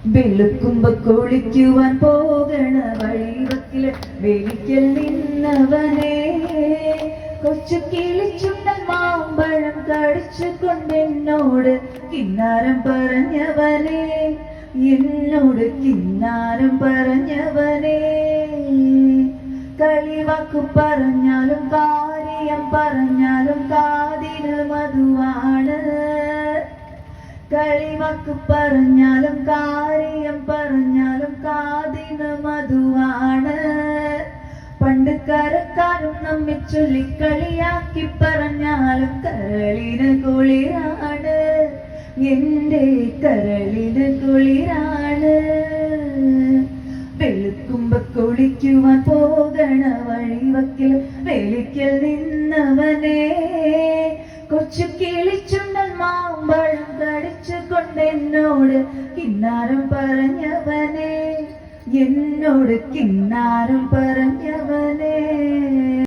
വെളുക്കുമ്പോ കുളിക്കുവാൻ പോകണ വഴിവക്കില് വെളിക്കൽ നിന്നവനെ കൊച്ചു കിളിച്ചുണ്ടൻ മാമ്പഴം കടിച്ചു കൊണ്ടെന്നോട് കിന്നാരം പറഞ്ഞവനെ എന്നോട് കിന്നാരം പറഞ്ഞവനെ കളിവാക്കു പറഞ്ഞാലും കാര്യം പറഞ്ഞാലും കാതിന് മധുവാണ് കളിവാക്കു പറഞ്ഞാലും കാര്യം പറഞ്ഞാലും കാതിന് മധുവാണ് പണ്ട് കരക്കാരും നമ്മെ ചൊല്ലിക്കളിയാക്കി പറഞ്ഞാലും കരളിന് കുളിരാണ് എന്റെ കരളിന് കുളിരാണ് വെളുക്കുമ്പോ കുളിക്കുവാൻ പോകണ വഴിവക്കിൽ വെളിക്കൽ നിന്നവനെ കൊച്ചു കിളിച്ചുണ്ടൻ മാമ്പഴം കടിച്ചു കൊണ്ടെന്നോട് കിന്നാരം പറഞ്ഞവനെ എന്നോട് കിന്നാരം പറഞ്ഞവനെ